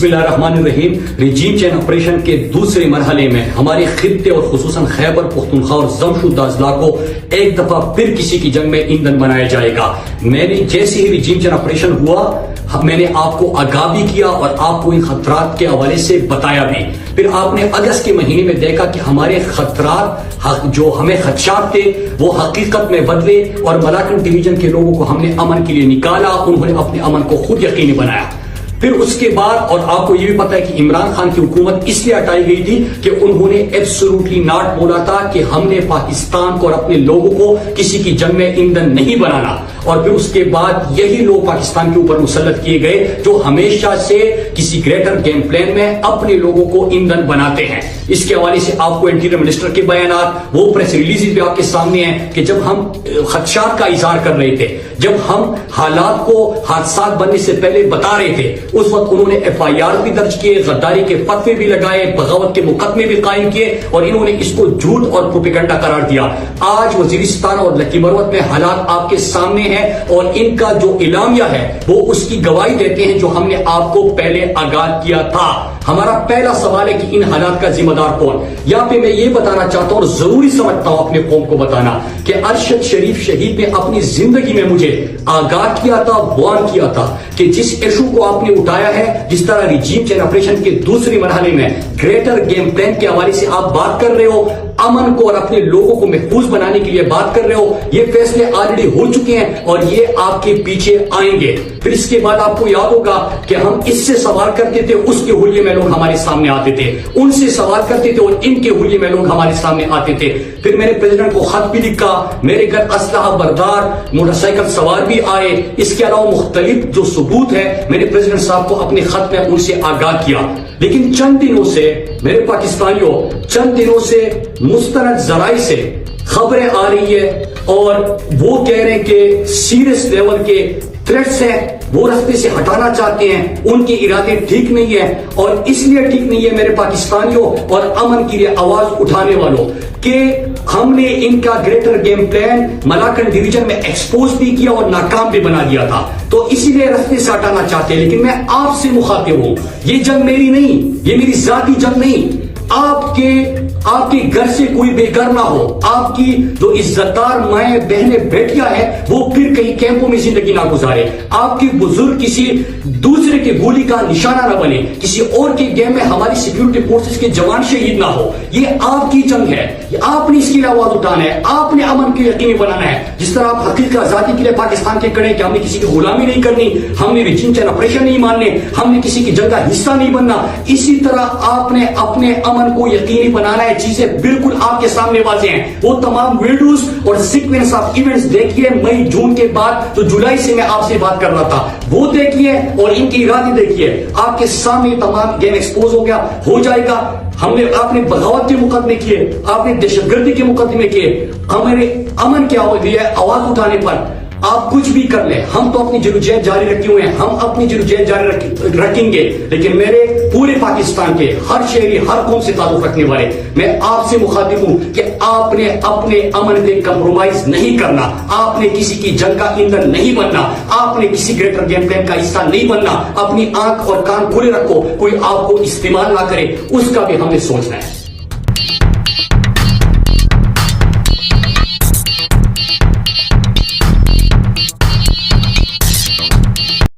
بسم اللہ الرحمن الرحیم۔ ریجیم چین آپریشن کے دوسرے مرحلے میں ہمارے خطے اور خصوصاً خیبر پختونخوا اور زمشدہ اضلاع کو ایک دفعہ پھر کسی کی جنگ میں ایندھن بنایا جائے گا۔ میں نے جیسے ہی ریجیم چین آپریشن ہوا میں نے آپ کو آگاہ بھی کیا اور آپ کو ان خطرات کے حوالے سے بتایا بھی۔ پھر آپ نے اگست کے مہینے میں دیکھا کہ ہمارے خطرات جو ہمیں خدشات تھے وہ حقیقت میں بدلے اور ملاکنڈ ڈویژن کے لوگوں کو ہم نے امن کے لیے نکالا، انہوں نے اپنے امن کو خود یقینی بنایا۔ پھر اس کے بعد اور آپ کو یہ بھی پتا ہے کہ عمران خان کی حکومت اس لیے ہٹائی گئی تھی کہ انہوں نے ایبسولوٹلی ناٹ بولا تھا کہ ہم نے پاکستان کو اور اپنے لوگوں کو کسی کی جنگ میں ایندھن نہیں بنانا، اور پھر اس کے بعد یہی لوگ پاکستان کے اوپر مسلط کیے گئے جو ہمیشہ سے کسی گریٹر گیم پلان میں اپنے لوگوں کو ایندھن بناتے ہیں۔ اس کے حوالے سے آپ کو انٹیریئر منسٹر کے بیانات، وہ پریس ریلیزز بھی آپ کے سامنے ہیں کہ جب ہم خدشات کا اظہار کر رہے تھے، جب ہم حالات کو حادثات بننے سے پہلے بتا رہے تھے، اس وقت انہوں نے ایف آئی آر بھی درج کیے، غداری کے فتوے بھی لگائے، بغاوت کے مقدمے بھی قائم کیے، اور انہوں نے اس کو جھوٹ اور پروپیگنڈا قرار دیا۔ آج وزیرستان اور لکی مروت میں حالات آپ کے سامنے ہیں اور ان کا جو اعلامیہ ہے وہ اس کی گواہی دیتے ہیں جو ہم نے آپ کو پہلے آگاہ کیا تھا۔ ہمارا پہلا سوال ہے کہ ان حالات کا ذمہ دار کون؟ یہاں پہ میں یہ بتانا چاہتا ہوں اور ضروری سمجھتا ہوں اپنے قوم کو بتانا کہ ارشد شریف شہید نے اپنی زندگی میں مجھے آگاہ کیا تھا، وارن کیا تھا کہ جس ایشو کو آپ نے اٹھایا ہے، جس طرح ریجیم چین آپریشن کے دوسرے مرحلے میں گریٹر گیم پلان کے حوالے سے آپ بات کر رہے ہو، امن کو اور اپنے لوگوں کو محفوظ بنانے کے لیے بات کر رہے ہو، یہ فیصلے آلریڈی ہو چکے ہیں اور یہ آپ کے پیچھے آئیں گے۔ پھر اس کے بعد آپ کو یاد ہوگا کہ ہم اس سے سوال کرتے تھے، اس کے حلیے میں لوگ ہمارے سامنے آتے تھے، ان سے سوال کرتے تھے اور ان کے حلیے میں لوگ ہمارے سامنے آتے تھے۔ پھر میں نے پریزیڈنٹ کو خط بھی لکھا، میرے گھر اسلحہ بردار موٹر سائیکل سوار بھی آئے، اس کے علاوہ مختلف جو ثبوت ہے میں نے پریزیڈنٹ صاحب کو اپنے خط میں ان سے آگاہ کیا۔ لیکن چند دنوں سے میرے پاکستانیوں، چند دنوں سے مستند ذرائع سے خبریں آ رہی ہے اور وہ کہہ رہے ہیں کہ سیریس لیول کے تھریٹس ہیں، وہ رستے سے ہٹانا چاہتے ہیں، ان کے ارادے ٹھیک نہیں ہے، اور اس لیے ٹھیک نہیں ہے میرے پاکستانیوں اور امن کے لیے آواز اٹھانے والوں کہ ہم نے ان کا greater game plan Malakand division میں ایکسپوز بھی کیا اور ناکام بھی بنا دیا تھا، تو اسی لیے رستے سے ہٹانا چاہتے ہیں۔ لیکن میں آپ سے مخاطب ہوں، یہ جنگ میری نہیں، یہ میری ذاتی جنگ نہیں۔ آپ کے گھر سے کوئی بے گھر نہ ہو، آپ کی جو عزت دار مائیں بہنیں بیٹیاں ہیں وہ پھر کہیں کیمپوں میں زندگی نہ گزارے، آپ کے بزرگ کسی دوسرے کے گولی کا نشانہ نہ بنے، کسی اور کے گیم میں ہماری سیکیورٹی فورسز کے جوان شہید نہ ہو۔ یہ آپ کی جنگ ہے، آپ نے اس کی آواز اٹھانا ہے، آپ نے امن کو یقینی بنانا ہے۔ جس طرح آپ حقیقی آزادی کے لیے پاکستان کے کڑے کہ ہم نے کسی کی غلامی نہیں کرنی، ہم نے ریجیم چین آپریشن نہیں ماننے، ہم نے کسی کی جنگ کا حصہ نہیں بننا، اسی طرح آپ نے اپنے امن کو یقینی بنانا ہے۔ چیزیں بالکل آپ کے سامنے واضح ہیں، وہ تمام ویڈیوز اور سیکوینس آف ایونٹس دیکھیے، مئی جون کے بعد تو جولائی سے میں آپ سے بات کر رہا تھا، وہ دیکھیے اور ان کی ارادے دیکھیے، آپ کے سامنے تمام گیم ایکسپوز ہو گیا، ہو جائے گا۔ آپ نے بغاوت کے مقدمے کیے، آپ نے دہشت گردی کے مقدمے کیے، ہمارے امن کی آواز اٹھانے پر آپ کچھ بھی کر لیں، ہم تو اپنی جدوجہد جاری رکھے ہوئے ہیں، ہم اپنی جدوجہد جاری رکھیں گے۔ لیکن میرے پورے پاکستان کے ہر شہری، ہر قوم سے تعلق رکھنے والے، میں آپ سے مخاطب ہوں کہ آپ نے اپنے امن پہ کمپرومائز نہیں کرنا، آپ نے کسی کی جنگ کا ایندھن نہیں بننا، آپ نے کسی گریٹر گیم پلان کا حصہ نہیں بننا۔ اپنی آنکھ اور کان کھلے رکھو، کوئی آپ کو استعمال نہ کرے، اس کا بھی ہمیں سوچنا ہے۔